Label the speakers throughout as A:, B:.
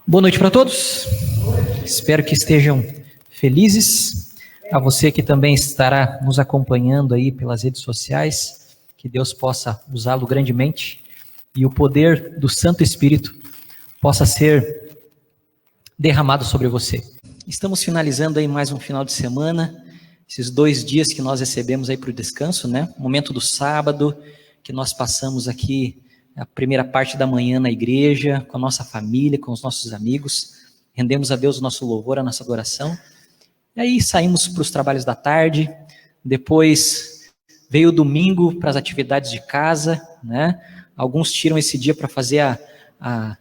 A: Boa noite para todos. Espero que estejam felizes. A você que também estará nos acompanhando aí pelas redes sociais, que Deus possa usá-lo grandemente e o poder do Santo Espírito possa ser derramado sobre você. Estamos finalizando aí mais um final de semana, esses 2 dias que nós recebemos aí para o descanso, né? O momento do sábado, que nós passamos aqui a primeira parte da manhã na igreja, com a nossa família, com os nossos amigos, rendemos a Deus o nosso louvor, a nossa adoração, e aí saímos para os trabalhos da tarde, depois veio o domingo para as atividades de casa, né? Alguns tiram esse dia para fazer a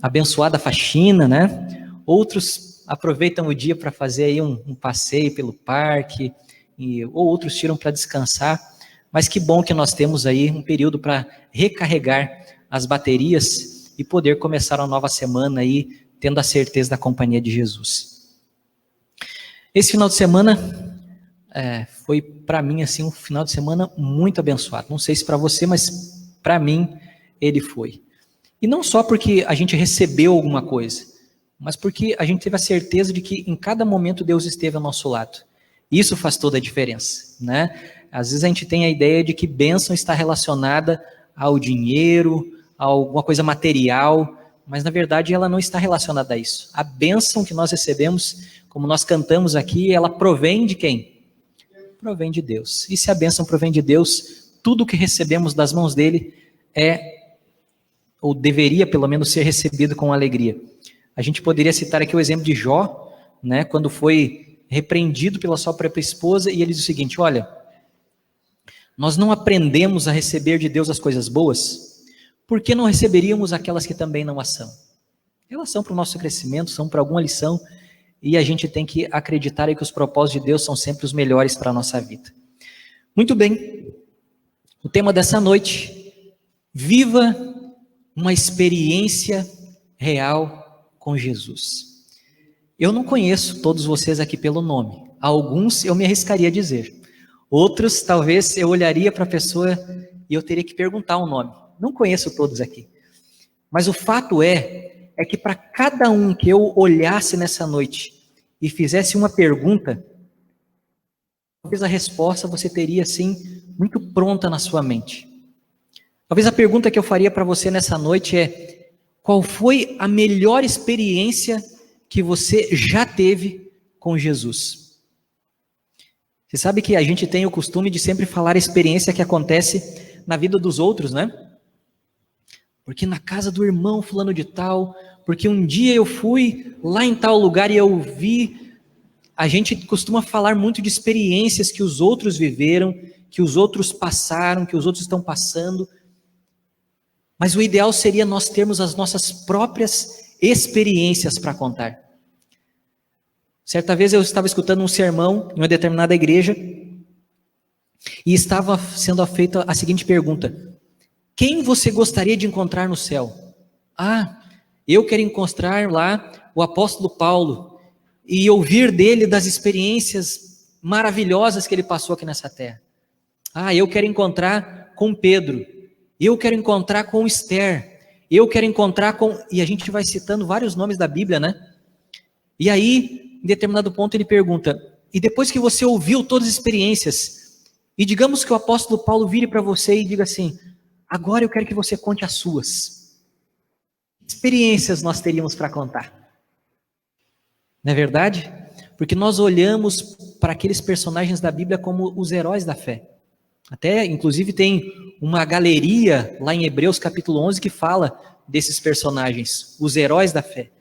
A: abençoada faxina, né? Outros aproveitam o dia para fazer aí um passeio pelo parque, ou outros tiram para descansar. Mas que bom que nós temos aí um período para recarregar as baterias e poder começar uma nova semana aí, tendo a certeza da companhia de Jesus. Esse final de semana foi para mim assim um final de semana muito abençoado. Não sei se para você, mas para mim ele foi. E não só porque a gente recebeu alguma coisa, mas porque a gente teve a certeza de que em cada momento Deus esteve ao nosso lado. Isso faz toda a diferença, né? Às vezes a gente tem a ideia de que bênção está relacionada ao dinheiro, a alguma coisa material, mas na verdade ela não está relacionada a isso. A bênção que nós recebemos, como nós cantamos aqui, ela provém de quem? Provém de Deus. E se a bênção provém de Deus, tudo que recebemos das mãos dele ou deveria pelo menos ser recebido com alegria. A gente poderia citar aqui o exemplo de Jó, né, quando foi repreendido pela sua própria esposa, e ele diz o seguinte: olha, nós não aprendemos a receber de Deus as coisas boas, por que não receberíamos aquelas que também não as são? Elas são para o nosso crescimento, são para alguma lição, e a gente tem que acreditar que os propósitos de Deus são sempre os melhores para a nossa vida. Muito bem, o tema dessa noite: viva uma experiência real com Jesus. Eu não conheço todos vocês aqui pelo nome, alguns eu me arriscaria a dizer. Outros, talvez, eu olharia para a pessoa e eu teria que perguntar o nome. Não conheço todos aqui. Mas o fato é que para cada um que eu olhasse nessa noite e fizesse uma pergunta, talvez a resposta você teria, assim, muito pronta na sua mente. Talvez a pergunta que eu faria para você nessa noite é: qual foi a melhor experiência que você já teve com Jesus? Você sabe que a gente tem o costume de sempre falar a experiência que acontece na vida dos outros, né? Porque na casa do irmão fulano de tal, porque um dia eu fui lá em tal lugar e eu vi. A gente costuma falar muito de experiências que os outros viveram, que os outros passaram, que os outros estão passando. Mas o ideal seria nós termos as nossas próprias experiências para contar. Certa vez eu estava escutando um sermão em uma determinada igreja e estava sendo feita a seguinte pergunta: quem você gostaria de encontrar no céu? Eu quero encontrar lá o apóstolo Paulo e ouvir dele das experiências maravilhosas que ele passou aqui nessa terra. Eu quero encontrar com Pedro, eu quero encontrar com Esther, eu quero encontrar com... E a gente vai citando vários nomes da Bíblia, né? E aí, em determinado ponto, ele pergunta: e depois que você ouviu todas as experiências, e digamos que o apóstolo Paulo vire para você e diga assim: agora eu quero que você conte as suas. Que experiências nós teríamos para contar? Não é verdade? Porque nós olhamos para aqueles personagens da Bíblia como os heróis da fé. Até, inclusive, tem uma galeria lá em Hebreus capítulo 11 que fala desses personagens, os heróis da fé.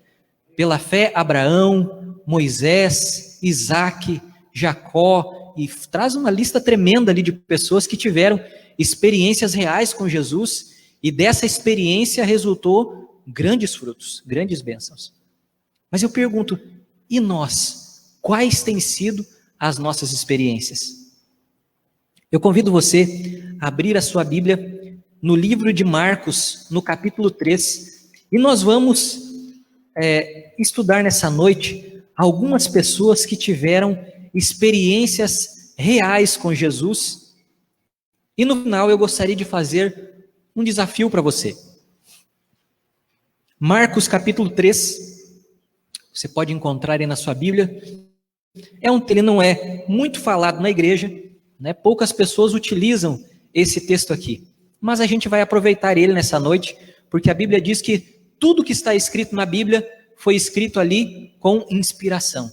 A: Pela fé, Abraão, Moisés, Isaac, Jacó, e traz uma lista tremenda ali de pessoas que tiveram experiências reais com Jesus, e dessa experiência resultou grandes frutos, grandes bênçãos. Mas eu pergunto, e nós? Quais têm sido as nossas experiências? Eu convido você a abrir a sua Bíblia no livro de Marcos, no capítulo 3, e nós vamos estudar nessa noite algumas pessoas que tiveram experiências reais com Jesus. E no final eu gostaria de fazer um desafio para você. Marcos capítulo 3, Você pode encontrar aí na sua Bíblia. Ele não é muito falado na igreja, né? Poucas pessoas utilizam esse texto aqui. Mas a gente vai aproveitar ele nessa noite, porque a Bíblia diz que tudo que está escrito na Bíblia foi escrito ali com inspiração.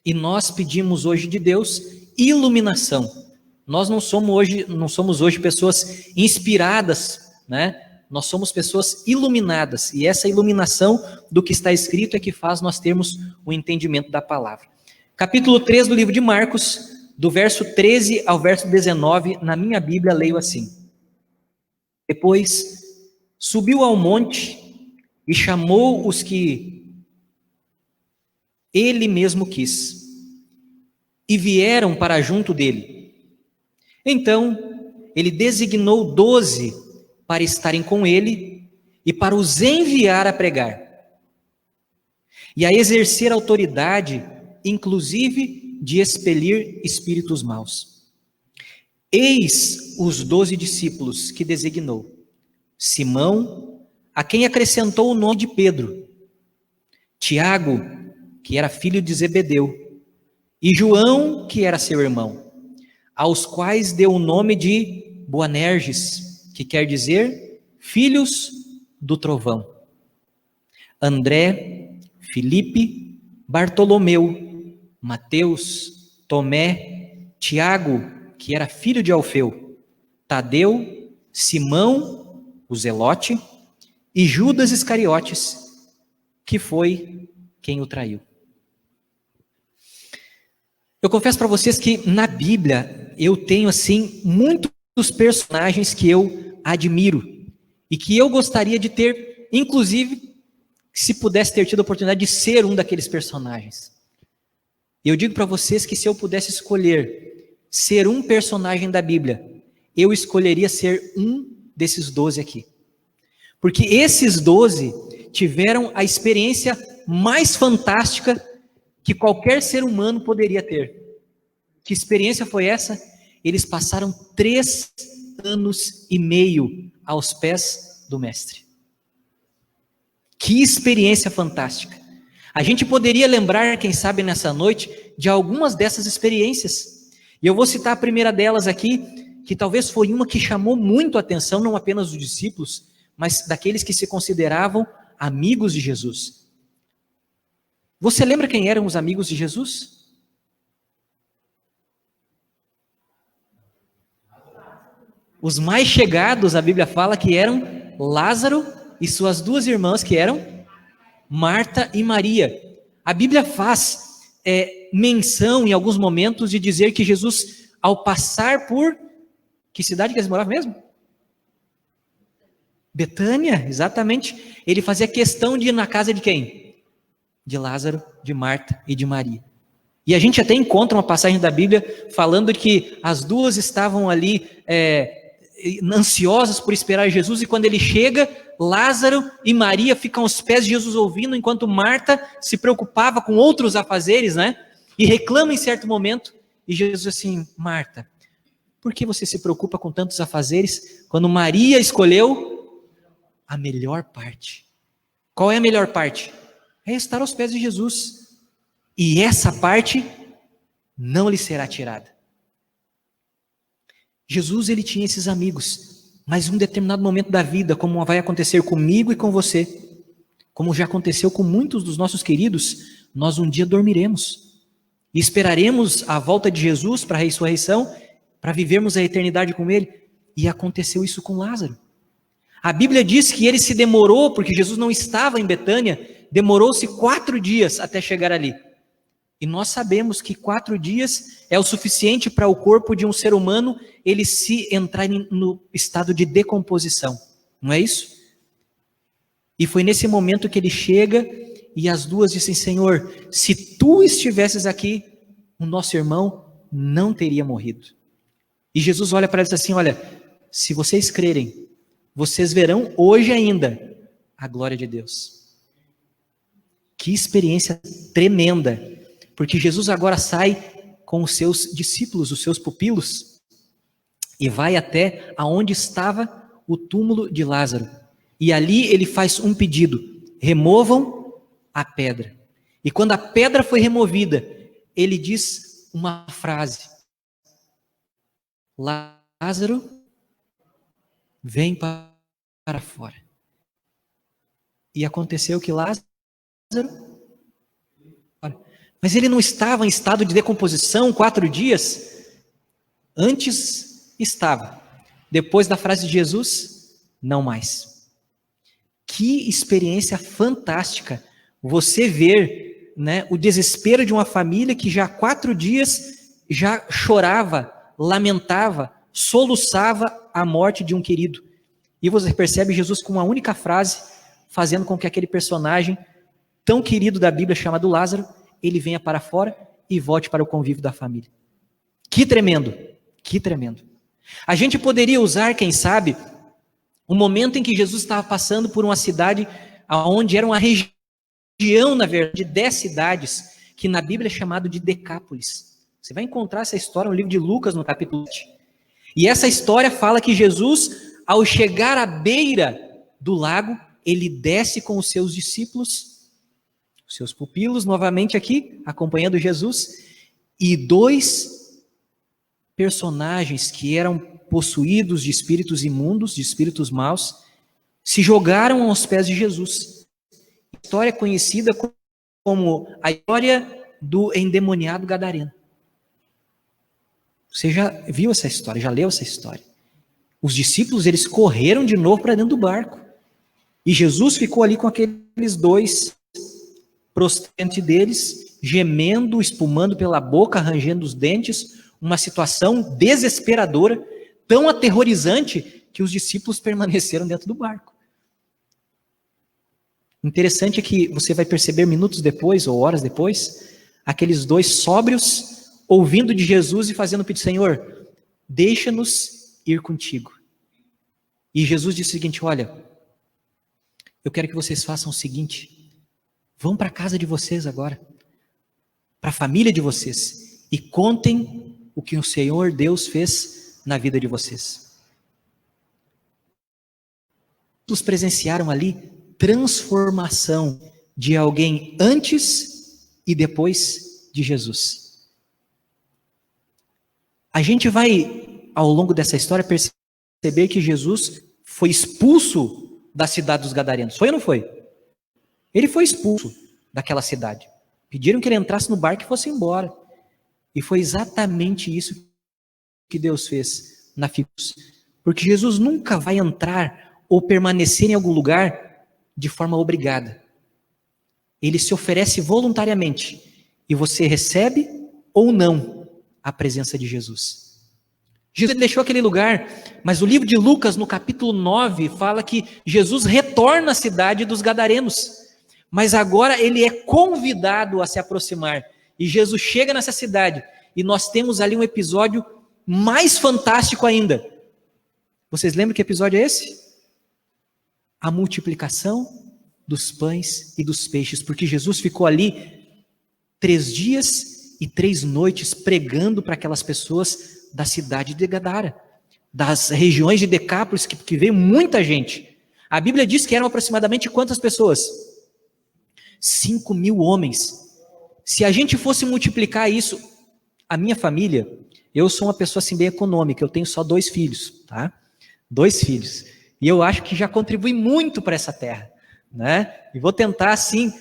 A: E nós pedimos hoje de Deus iluminação. Nós não somos hoje pessoas inspiradas, né? Nós somos pessoas iluminadas. E essa iluminação do que está escrito é que faz nós termos o entendimento da palavra. Capítulo 3 do livro de Marcos, do verso 13 ao verso 19, na minha Bíblia leio assim. Depois subiu ao monte e chamou os que ele mesmo quis, e vieram para junto dele. Então ele designou 12 para estarem com ele e para os enviar a pregar e a exercer autoridade, inclusive de expelir espíritos maus. Eis os 12 discípulos que designou: Simão, a quem acrescentou o nome de Pedro, Tiago, que era filho de Zebedeu, e João, que era seu irmão, aos quais deu o nome de Boanerges, que quer dizer filhos do trovão. André, Filipe, Bartolomeu, Mateus, Tomé, Tiago, que era filho de Alfeu, Tadeu, Simão, o Zelote, e Judas Iscariotes, que foi quem o traiu. Eu confesso para vocês que na Bíblia eu tenho assim muitos personagens que eu admiro e que eu gostaria de ter, inclusive, se pudesse ter tido a oportunidade de ser um daqueles personagens. E eu digo para vocês que se eu pudesse escolher ser um personagem da Bíblia, eu escolheria ser um desses 12 aqui. Porque esses 12 tiveram a experiência mais fantástica que qualquer ser humano poderia ter. Que experiência foi essa? Eles passaram 3 anos e meio aos pés do Mestre. Que experiência fantástica. A gente poderia lembrar, quem sabe nessa noite, de algumas dessas experiências. E eu vou citar a primeira delas aqui, que talvez foi uma que chamou muito a atenção, não apenas dos discípulos, mas daqueles que se consideravam amigos de Jesus. Você lembra quem eram os amigos de Jesus? Os mais chegados, a Bíblia fala que eram Lázaro e suas 2 irmãs, que eram Marta e Maria. A Bíblia faz menção em alguns momentos de dizer que Jesus, ao passar por... Que cidade que eles moravam mesmo? Betânia, exatamente. Ele fazia questão de ir na casa de quem? De Lázaro, de Marta e de Maria. E a gente até encontra uma passagem da Bíblia falando que as 2 estavam ali ansiosas por esperar Jesus, e quando ele chega, Lázaro e Maria ficam aos pés de Jesus ouvindo, enquanto Marta se preocupava com outros afazeres, né? E reclama em certo momento, e Jesus assim: Marta, por que você se preocupa com tantos afazeres, quando Maria escolheu a melhor parte? Qual é a melhor parte? É estar aos pés de Jesus. E essa parte não lhe será tirada. Jesus, ele tinha esses amigos, mas em um determinado momento da vida, como vai acontecer comigo e com você, como já aconteceu com muitos dos nossos queridos, nós um dia dormiremos e esperaremos a volta de Jesus para a ressurreição, para vivermos a eternidade com ele. E aconteceu isso com Lázaro. A Bíblia diz que ele se demorou, porque Jesus não estava em Betânia, demorou-se 4 dias até chegar ali. E nós sabemos que 4 dias é o suficiente para o corpo de um ser humano ele se entrar no estado de decomposição. Não é isso? E foi nesse momento que ele chega e as 2 dizem: Senhor, se tu estivesses aqui, o nosso irmão não teria morrido. E Jesus olha para eles assim: olha, se vocês crerem, vocês verão hoje ainda a glória de Deus. Que experiência tremenda. Porque Jesus agora sai com os seus discípulos, os seus pupilos, e vai até aonde estava o túmulo de Lázaro. E ali ele faz um pedido: removam a pedra. E quando a pedra foi removida, ele diz uma frase: Lázaro, vem para fora. E aconteceu que Lázaro... Mas ele não estava em estado de decomposição 4 dias? Antes estava. Depois da frase de Jesus, não mais. Que experiência fantástica você ver, né, o desespero de uma família que já há 4 dias já chorava, lamentava, soluçava a morte de um querido. E você percebe Jesus com uma única frase, fazendo com que aquele personagem tão querido da Bíblia chamado Lázaro, ele venha para fora e volte para o convívio da família. Que tremendo, que tremendo. A gente poderia usar, quem sabe, o momento em que Jesus estava passando por uma cidade onde era uma região, na verdade, de 10 cidades, que na Bíblia é chamado de Decápolis. Você vai encontrar essa história no livro de Lucas, no capítulo 7. E essa história fala que Jesus, ao chegar à beira do lago, ele desce com os seus discípulos, os seus pupilos, novamente aqui, acompanhando Jesus, e 2 personagens que eram possuídos de espíritos imundos, de espíritos maus, se jogaram aos pés de Jesus. História conhecida como a história do endemoniado gadareno. Você já viu essa história, já leu essa história. Os discípulos, eles correram de novo para dentro do barco. E Jesus ficou ali com aqueles 2 prostrante deles, gemendo, espumando pela boca, arranjando os dentes, uma situação desesperadora, tão aterrorizante, que os discípulos permaneceram dentro do barco. Interessante é que você vai perceber minutos depois, ou horas depois, aqueles 2 sóbrios, ouvindo de Jesus e fazendo o pedido: Senhor, deixa-nos ir contigo. E Jesus disse o seguinte: olha, eu quero que vocês façam o seguinte, vão para a casa de vocês agora, para a família de vocês, e contem o que o Senhor Deus fez na vida de vocês. Todos presenciaram ali transformação de alguém antes e depois de Jesus. A gente vai, ao longo dessa história, perceber que Jesus foi expulso da cidade dos Gadarenos. Foi ou não foi? Ele foi expulso daquela cidade. Pediram que ele entrasse no barco e fosse embora. E foi exatamente isso que Deus fez na figura. Porque Jesus nunca vai entrar ou permanecer em algum lugar de forma obrigada. Ele se oferece voluntariamente. E você recebe ou não a presença de Jesus. Jesus deixou aquele lugar, mas o livro de Lucas, no capítulo 9, fala que Jesus retorna à cidade dos Gadarenos. Mas agora ele é convidado a se aproximar. E Jesus chega nessa cidade. E nós temos ali um episódio mais fantástico ainda. Vocês lembram que episódio é esse? A multiplicação dos pães e dos peixes. Porque Jesus ficou ali 3 dias e 3 noites pregando para aquelas pessoas da cidade de Gadara. Das regiões de Decápolis, que veio muita gente. A Bíblia diz que eram aproximadamente quantas pessoas? 5.000 homens. Se a gente fosse multiplicar isso, a minha família, eu sou uma pessoa assim bem econômica, eu tenho só 2 filhos, tá? 2 filhos. E eu acho que já contribui muito para essa terra, né? E vou tentar assim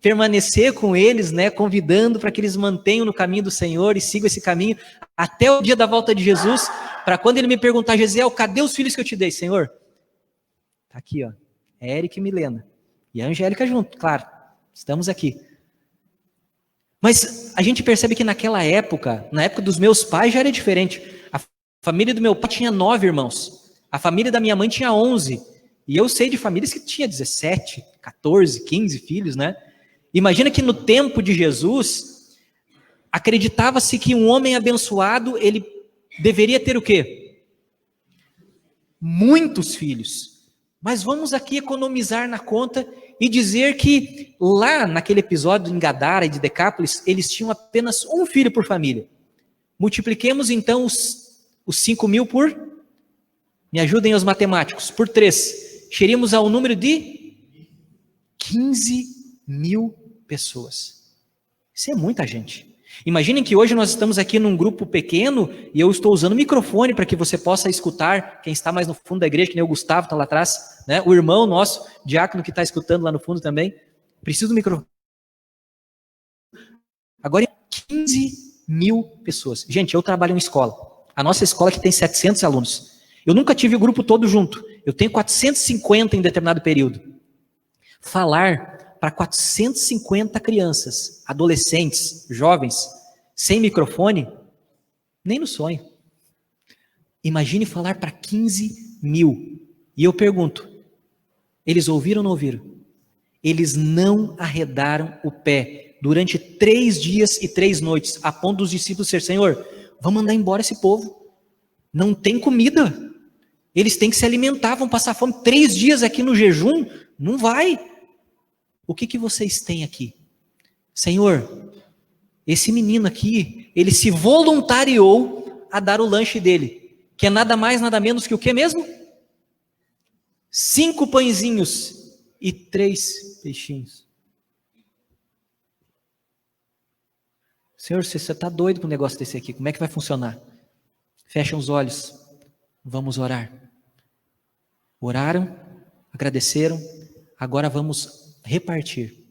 A: permanecer com eles, né, convidando para que eles mantenham no caminho do Senhor e sigam esse caminho até o dia da volta de Jesus, para quando ele me perguntar: Gesiel, cadê os filhos que eu te dei, Senhor? Tá aqui, ó. Eric e Milena. E a Angélica junto, claro. Estamos aqui. Mas a gente percebe que naquela época, na época dos meus pais, já era diferente. A família do meu pai tinha 9 irmãos. A família da minha mãe tinha 11. E eu sei de famílias que tinha 17, 14, 15 filhos, né? Imagina que no tempo de Jesus, acreditava-se que um homem abençoado, ele deveria ter o quê? Muitos filhos. Mas vamos aqui economizar na conta e dizer que lá naquele episódio em Gadara e de Decápolis, eles tinham apenas um filho por família. Multipliquemos então os 5.000 por, me ajudem os matemáticos, por 3. Chegaríamos ao número de 15 mil pessoas. Isso é muita gente. Imaginem que hoje nós estamos aqui num grupo pequeno e eu estou usando o microfone para que você possa escutar, quem está mais no fundo da igreja, que nem o Gustavo está lá atrás, né? O irmão nosso, diácono que está escutando lá no fundo também, precisa do microfone. Agora, 15 mil pessoas. Gente, eu trabalho em escola. A nossa escola que tem 700 alunos. Eu nunca tive o grupo todo junto. Eu tenho 450 em determinado período. Falar para 450 crianças, adolescentes, jovens, sem microfone, nem no sonho. Imagine falar para 15 mil. E eu pergunto, eles ouviram ou não ouviram? Eles não arredaram o pé durante 3 dias e 3 noites, a ponto dos discípulos ser, Senhor, vamos mandar embora esse povo. Não tem comida. Eles têm que se alimentar, vão passar fome. 3 dias aqui no jejum, não vai. O que vocês têm aqui? Senhor, esse menino aqui, ele se voluntariou a dar o lanche dele, que é nada mais, nada menos que o que mesmo? 5 pãezinhos e 3 peixinhos. Senhor, você está doido para um negócio desse aqui, como é que vai funcionar? Fecham os olhos, vamos orar. Oraram, agradeceram, agora vamos repartir.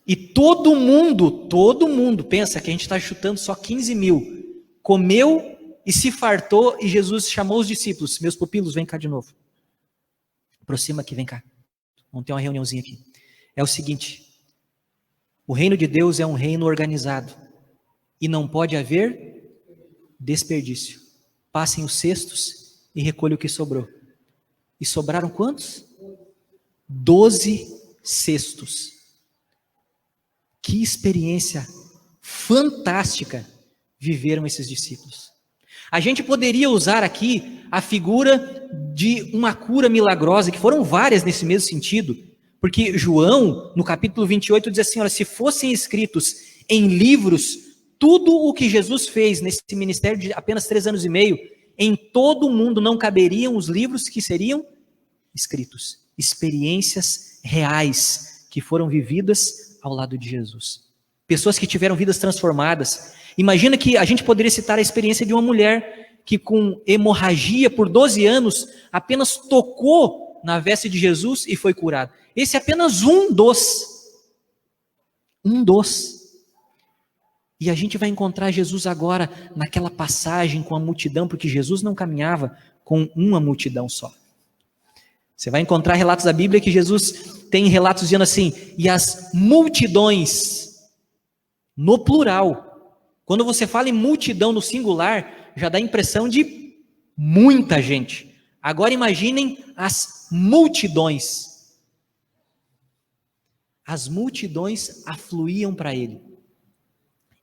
A: E todo mundo pensa que a gente está chutando só 15 mil, comeu e se fartou, e Jesus chamou os discípulos, meus pupilos, vem cá de novo. Aproxima aqui, vem cá. Vamos ter uma reuniãozinha aqui. É o seguinte, o reino de Deus é um reino organizado, e não pode haver desperdício. Passem os cestos e recolhem o que sobrou. E sobraram quantos? 12 cestos. Que experiência fantástica viveram esses discípulos. A gente poderia usar aqui a figura de uma cura milagrosa, que foram várias nesse mesmo sentido, porque João, no capítulo 28, diz assim, olha, se fossem escritos em livros tudo o que Jesus fez nesse ministério de apenas 3 anos e meio, em todo o mundo não caberiam os livros que seriam escritos. Experiências reais que foram vividas ao lado de Jesus. Pessoas que tiveram vidas transformadas. Imagina que a gente poderia citar a experiência de uma mulher que com hemorragia por 12 anos apenas tocou na veste de Jesus e foi curada. Esse é apenas um dos. E a gente vai encontrar Jesus agora naquela passagem com a multidão, porque Jesus não caminhava com uma multidão só. Você vai encontrar relatos da Bíblia que Jesus tem relatos dizendo assim, e as multidões, no plural. Quando você fala em multidão no singular, já dá a impressão de muita gente. Agora imaginem as multidões. As multidões afluíam para ele.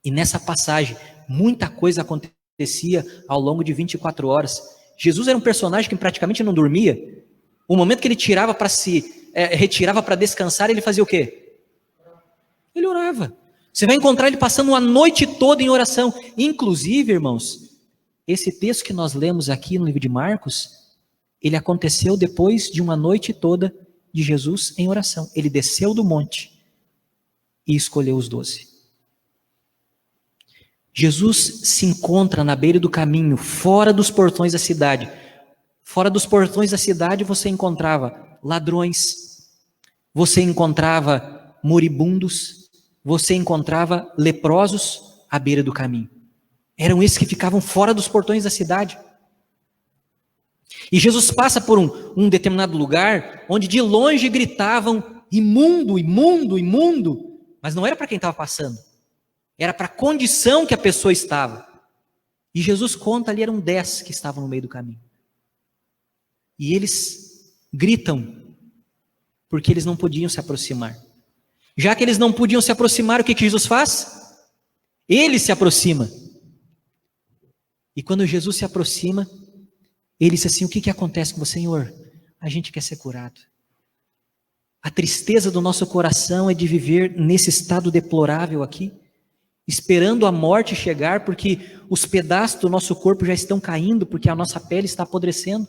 A: E nessa passagem, muita coisa acontecia ao longo de 24 horas. Jesus era um personagem que praticamente não dormia. O momento que ele tirava para retirava para descansar, ele fazia o quê? Ele orava. Você vai encontrar ele passando a noite toda em oração. Inclusive, irmãos, esse texto que nós lemos aqui no livro de Marcos, ele aconteceu depois de uma noite toda de Jesus em oração. Ele desceu do monte e escolheu os 12. Jesus se encontra na beira do caminho, fora dos portões da cidade. Fora dos portões da cidade você encontrava ladrões, você encontrava moribundos, você encontrava leprosos à beira do caminho. Eram esses que ficavam fora dos portões da cidade. E Jesus passa por um determinado lugar, onde de longe gritavam, imundo, imundo, imundo, mas não era para quem estava passando. Era para a condição que a pessoa estava. E Jesus conta ali, eram 10 que estavam no meio do caminho. E eles gritam, porque eles não podiam se aproximar. Já que eles não podiam se aproximar, o que Jesus faz? Ele se aproxima. E quando Jesus se aproxima, ele disse assim, o que acontece com você, Senhor? A gente quer ser curado. A tristeza do nosso coração é de viver nesse estado deplorável aqui. esperando a morte chegar, porque os pedaços do nosso corpo já estão caindo, porque a nossa pele está apodrecendo.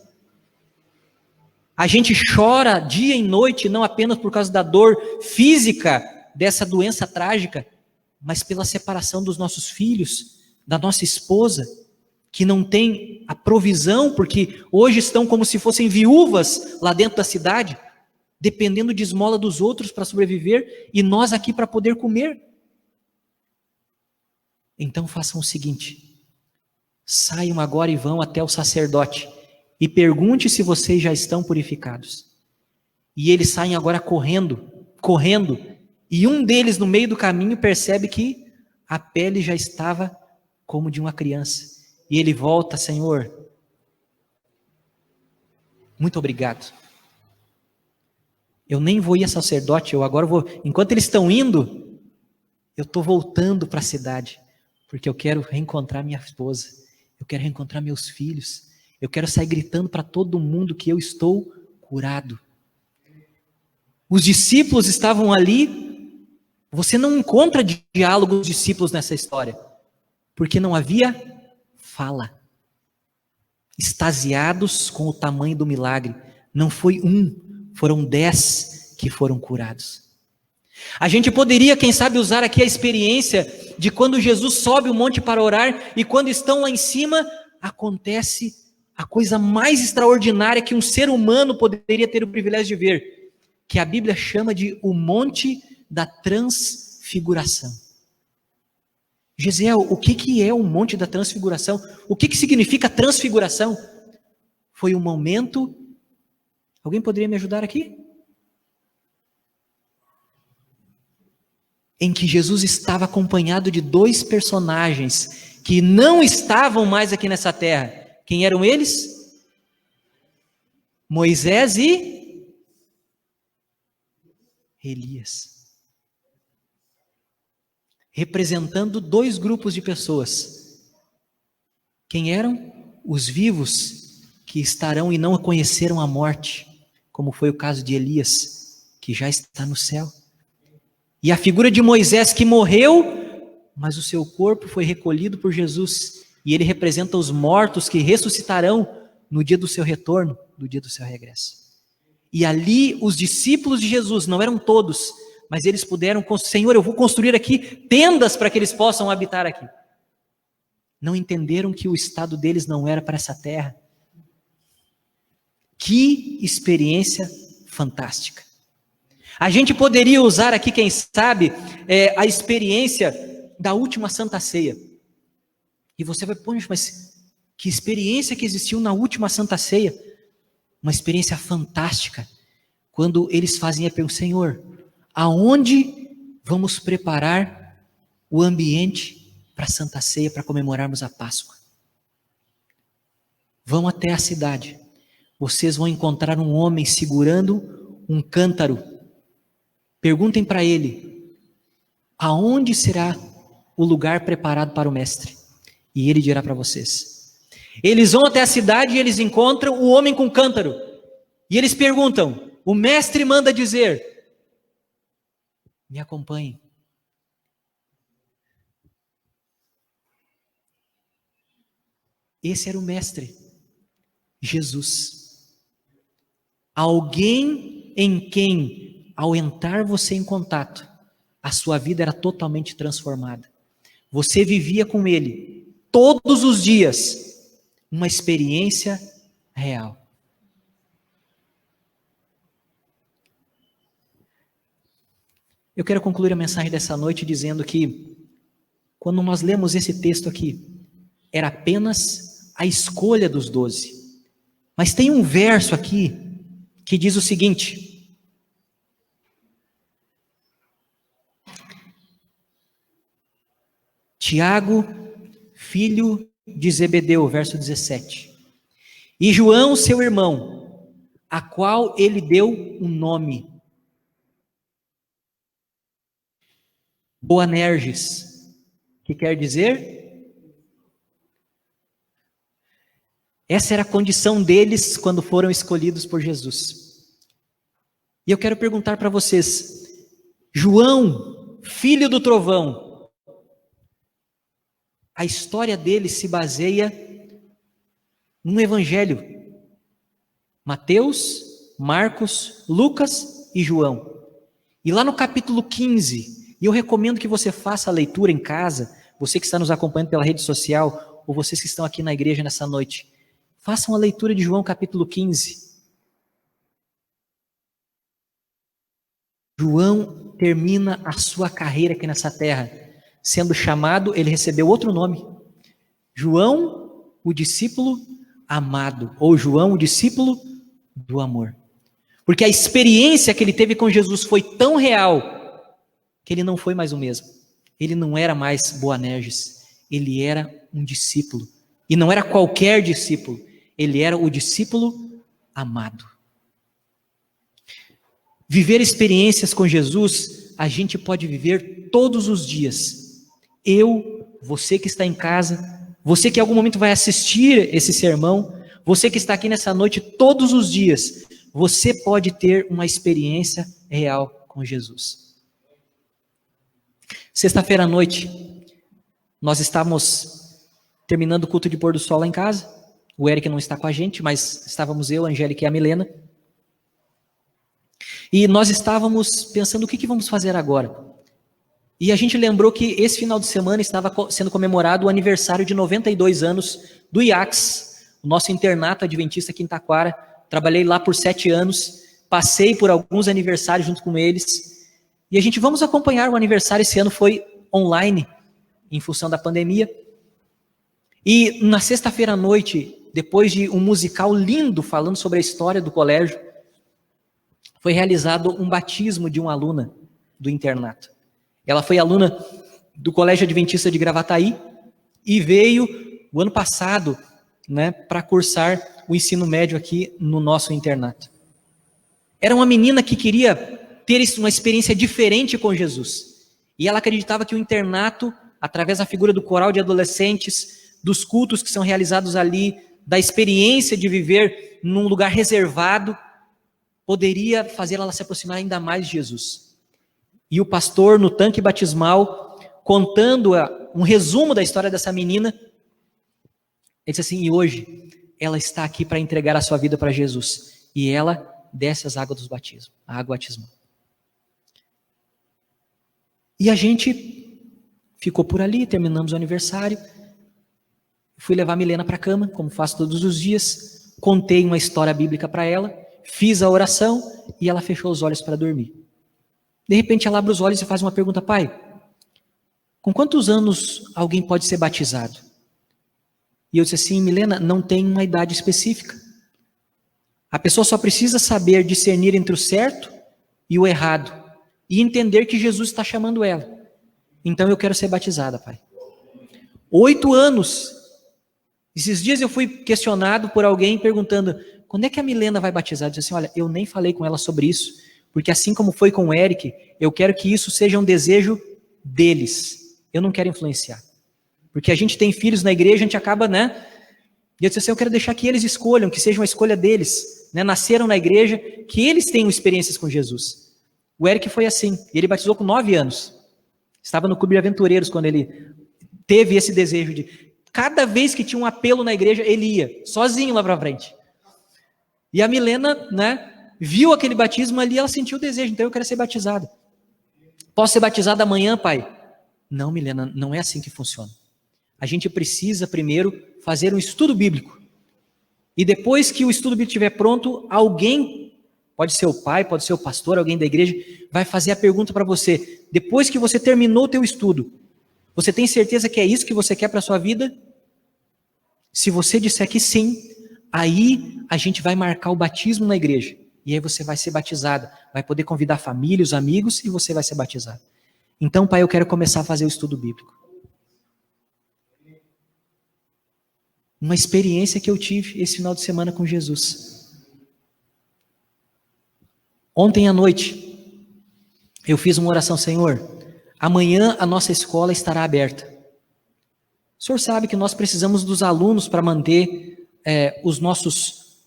A: A gente chora dia e noite, não apenas por causa da dor física dessa doença trágica, mas pela separação dos nossos filhos, da nossa esposa, que não tem a provisão, porque hoje estão como se fossem viúvas lá dentro da cidade, dependendo de esmola dos outros para sobreviver, e nós aqui para poder comer. Então façam o seguinte: saiam agora e vão até o sacerdote, e pergunte se vocês já estão purificados. E eles saem agora correndo, e um deles no meio do caminho percebe que a pele já estava como de uma criança. E ele volta: Senhor, muito obrigado. Eu nem vou ir a sacerdote, eu agora vou, enquanto eles estão indo, eu estou voltando para a cidade, porque eu quero reencontrar minha esposa, eu quero reencontrar meus filhos, eu quero sair gritando para todo mundo que eu estou curado. Os discípulos estavam ali, você não encontra diálogo dos discípulos nessa história, porque não havia fala. Extasiados com o tamanho do milagre, não foi foram 10 que foram curados. A gente poderia, quem sabe, usar aqui a experiência de quando Jesus sobe o monte para orar, e quando estão lá em cima, acontece a coisa mais extraordinária que um ser humano poderia ter o privilégio de ver, que a Bíblia chama de o Monte da Transfiguração. Gesiel, o que é o Monte da Transfiguração? O que significa transfiguração? Foi um momento... Alguém poderia me ajudar aqui? Em que Jesus estava acompanhado de 2 personagens que não estavam mais aqui nessa terra. Quem eram eles? Moisés e Elias. Representando 2 grupos de pessoas. Quem eram? Os vivos que estarão e não conheceram a morte, como foi o caso de Elias, que já está no céu. E a figura de Moisés, que morreu, mas o seu corpo foi recolhido por Jesus, e ele representa os mortos que ressuscitarão no dia do seu retorno, no dia do seu regresso. E ali os discípulos de Jesus, não eram todos, mas eles puderam, Senhor, eu vou construir aqui tendas para que eles possam habitar aqui. Não entenderam que o estado deles não era para essa terra. Que experiência fantástica. A gente poderia usar aqui, quem sabe, a experiência da última Santa Ceia. E você vai, poxa, mas que experiência que existiu na última Santa Ceia? Uma experiência fantástica. Quando eles fazem a pergunta: Senhor, aonde vamos preparar o ambiente para a Santa Ceia, para comemorarmos a Páscoa? Vão até a cidade. Vocês vão encontrar um homem segurando um cântaro. Perguntem para ele: aonde será o lugar preparado para o mestre? E ele dirá para vocês. Eles vão até a cidade e eles encontram o homem com o cântaro. E eles perguntam: o mestre manda dizer: me acompanhem. Esse era o mestre, Jesus. Alguém em quem, ao entrar você em contato, a sua vida era totalmente transformada. Você vivia com ele todos os dias uma experiência real. Eu quero concluir a mensagem dessa noite dizendo que, quando nós lemos esse texto aqui, era apenas a escolha dos 12. Mas tem um verso aqui que diz o seguinte: Tiago, filho de Zebedeu, verso 17. E João, seu irmão, a qual ele deu um nome. Boanerges, que quer dizer? Essa era a condição deles quando foram escolhidos por Jesus. E eu quero perguntar para vocês: João, filho do trovão, a história dele se baseia num evangelho. Mateus, Marcos, Lucas e João. E lá no capítulo 15, e eu recomendo que você faça a leitura em casa, você que está nos acompanhando pela rede social, ou vocês que estão aqui na igreja nessa noite, façam a leitura de João capítulo 15. João termina a sua carreira aqui nessa terra, sendo chamado, ele recebeu outro nome, João, o discípulo amado, ou João, o discípulo do amor. Porque a experiência que ele teve com Jesus foi tão real, que ele não foi mais o mesmo. Ele não era mais Boanerges, ele era um discípulo. E não era qualquer discípulo, ele era o discípulo amado. Viver experiências com Jesus, a gente pode viver todos os dias. Eu, você que está em casa, você que em algum momento vai assistir esse sermão, você que está aqui nessa noite todos os dias, você pode ter uma experiência real com Jesus. Sexta-feira à noite, nós estávamos terminando o culto de pôr do sol lá em casa. O Eric não está com a gente, mas estávamos eu, a Angélica e a Milena. E nós estávamos pensando o que vamos fazer agora. E a gente lembrou que esse final de semana estava sendo comemorado o aniversário de 92 anos do IACS, o nosso internato adventista aqui em Taquara. Trabalhei lá por 7 anos, passei por alguns aniversários junto com eles. E a gente vamos acompanhar o aniversário, esse ano foi online, em função da pandemia. E na sexta-feira à noite, depois de um musical lindo falando sobre a história do colégio, foi realizado um batismo de uma aluna do internato. Ela foi aluna do Colégio Adventista de Gravataí e veio o ano passado, para cursar o ensino médio aqui no nosso internato. Era uma menina que queria ter uma experiência diferente com Jesus. E ela acreditava que o internato, através da figura do coral de adolescentes, dos cultos que são realizados ali, da experiência de viver num lugar reservado, poderia fazer ela se aproximar ainda mais de Jesus. E o pastor, no tanque batismal, contando um resumo da história dessa menina, ele disse assim: e hoje ela está aqui para entregar a sua vida para Jesus. E ela desce as águas dos batismos, a água batismal. E a gente ficou por ali, terminamos o aniversário. Fui levar a Milena para a cama, como faço todos os dias. Contei uma história bíblica para ela. Fiz a oração e ela fechou os olhos para dormir. De repente ela abre os olhos e faz uma pergunta: pai, com quantos anos alguém pode ser batizado? E eu disse assim: Milena, não tem uma idade específica. A pessoa só precisa saber discernir entre o certo e o errado e entender que Jesus está chamando ela. Então eu quero ser batizada, pai. 8 anos. Esses dias eu fui questionado por alguém perguntando: quando é que a Milena vai batizar? Eu disse assim: olha, eu nem falei com ela sobre isso, porque assim como foi com o Eric, eu quero que isso seja um desejo deles. Eu não quero influenciar. Porque a gente tem filhos na igreja, a gente acaba, E eu disse assim: eu quero deixar que eles escolham, que seja uma escolha deles. Nasceram na igreja, que eles tenham experiências com Jesus. O Eric foi assim, ele batizou com 9 anos. Estava no clube de aventureiros quando ele teve esse desejo de... Cada vez que tinha um apelo na igreja, ele ia, sozinho lá para frente. E a Milena, viu aquele batismo ali, ela sentiu o desejo, então eu quero ser batizada. Posso ser batizada amanhã, pai? Não, Milena, não é assim que funciona. A gente precisa primeiro fazer um estudo bíblico. E depois que o estudo bíblico estiver pronto, alguém, pode ser o pai, pode ser o pastor, alguém da igreja, vai fazer a pergunta para você. Depois que você terminou o teu estudo, você tem certeza que é isso que você quer para a sua vida? Se você disser que sim, aí a gente vai marcar o batismo na igreja. E aí você vai ser batizada. Vai poder convidar a família, os amigos, e você vai ser batizado. Então, pai, eu quero começar a fazer o estudo bíblico. Uma experiência que eu tive esse final de semana com Jesus. Ontem à noite, eu fiz uma oração: Senhor, amanhã a nossa escola estará aberta. O Senhor sabe que nós precisamos dos alunos para manter os nossos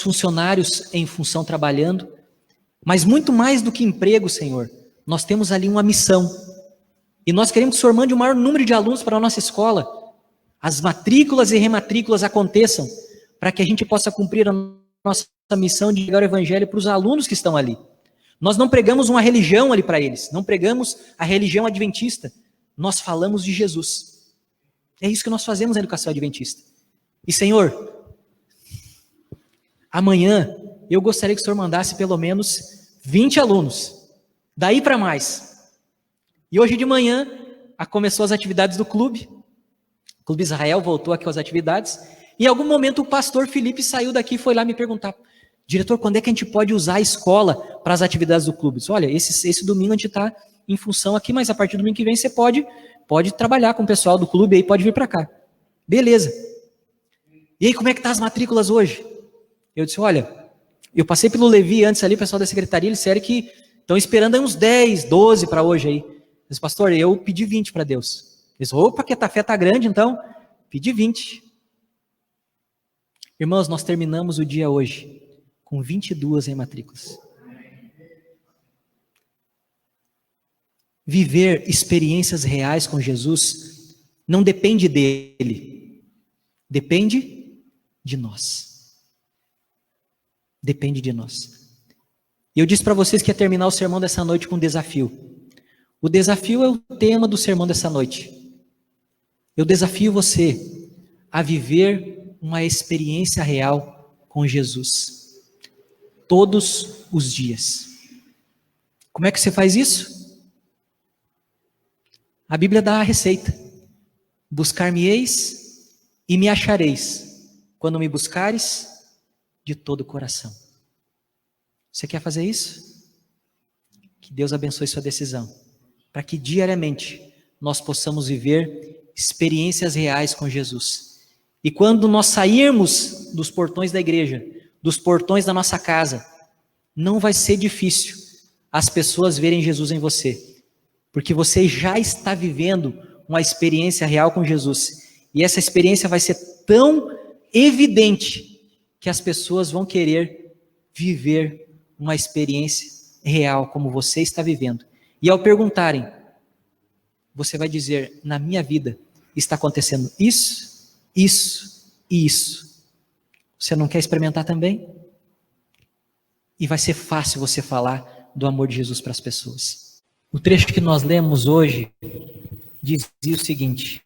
A: funcionários em função trabalhando, mas muito mais do que emprego, Senhor, nós temos ali uma missão. E nós queremos que o Senhor mande o maior número de alunos para a nossa escola. As matrículas e rematrículas aconteçam para que a gente possa cumprir a nossa missão de pregar o evangelho para os alunos que estão ali. Nós não pregamos uma religião ali para eles, não pregamos a religião adventista. Nós falamos de Jesus. É isso que nós fazemos na educação adventista. E Senhor, amanhã eu gostaria que o Senhor mandasse pelo menos 20 alunos, daí para mais. E hoje de manhã começou as atividades do clube. O Clube Israel voltou aqui às atividades. Em algum momento o pastor Felipe saiu daqui e foi lá me perguntar: diretor, quando é que a gente pode usar a escola para as atividades do clube? Eu disse, olha, esse domingo a gente está em função aqui, mas a partir do domingo que vem você pode trabalhar com o pessoal do clube aí, pode vir para cá. Beleza. E aí, como é que tá as matrículas hoje? Eu disse, olha, eu passei pelo Levi antes ali, o pessoal da secretaria, eles disseram que estão esperando aí uns 10, 12 para hoje aí. Eu disse, pastor, eu pedi 20 para Deus. Eles, opa, que a fé tá grande, então, pedi 20. Irmãos, nós terminamos o dia hoje com 22 rematrículas. Viver experiências reais com Jesus não depende dele, depende de nós. Depende de nós. E eu disse para vocês que ia terminar o sermão dessa noite com um desafio. O desafio é o tema do sermão dessa noite. Eu desafio você a viver uma experiência real com Jesus. Todos os dias. Como é que você faz isso? A Bíblia dá a receita. Buscar-me-eis e me achareis, quando me buscares de todo o coração. Você quer fazer isso? Que Deus abençoe sua decisão, para que diariamente nós possamos viver experiências reais com Jesus. E quando nós sairmos dos portões da igreja, dos portões da nossa casa, não vai ser difícil as pessoas verem Jesus em você, porque você já está vivendo uma experiência real com Jesus. E essa experiência vai ser tão evidente que as pessoas vão querer viver uma experiência real como você está vivendo. E ao perguntarem, você vai dizer, na minha vida está acontecendo isso, isso e isso. Você não quer experimentar também? E vai ser fácil você falar do amor de Jesus para as pessoas. O trecho que nós lemos hoje dizia o seguinte: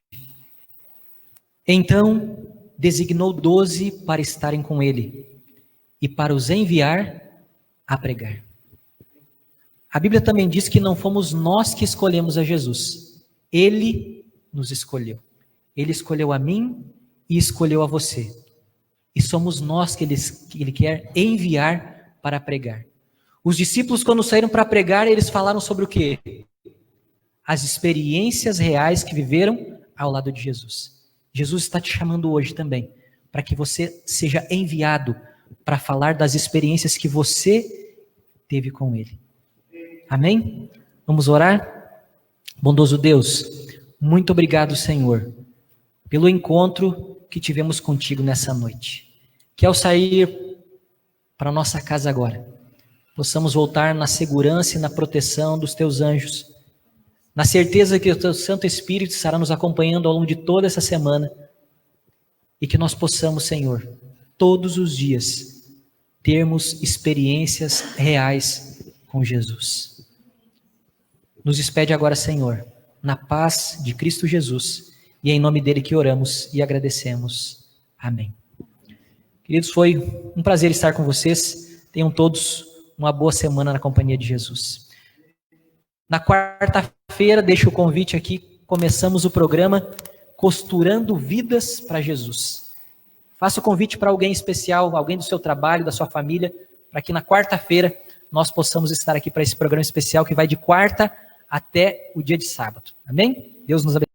A: então designou 12 para estarem com ele e para os enviar a pregar. A Bíblia também diz que não fomos nós que escolhemos a Jesus. Ele nos escolheu. Ele escolheu a mim e escolheu a você. E somos nós que ele quer enviar para pregar. Os discípulos, quando saíram para pregar, eles falaram sobre o quê? As experiências reais que viveram ao lado de Jesus. Jesus está te chamando hoje também, para que você seja enviado para falar das experiências que você teve com Ele. Amém? Vamos orar? Bondoso Deus, muito obrigado, Senhor, pelo encontro que tivemos contigo nessa noite. Que ao sair para a nossa casa agora, possamos voltar na segurança e na proteção dos teus anjos, na certeza que o teu Santo Espírito estará nos acompanhando ao longo de toda essa semana, e que nós possamos, Senhor, todos os dias, termos experiências reais com Jesus. Nos despede agora, Senhor, na paz de Cristo Jesus, e é em nome dele que oramos e agradecemos. Amém. Queridos, foi um prazer estar com vocês. Tenham todos uma boa semana na companhia de Jesus. Na quarta-feira, deixo o convite aqui, começamos o programa Costurando Vidas para Jesus. Faça o convite para alguém especial, alguém do seu trabalho, da sua família, para que na quarta-feira nós possamos estar aqui para esse programa especial que vai de quarta até o dia de sábado. Amém? Deus nos abençoe.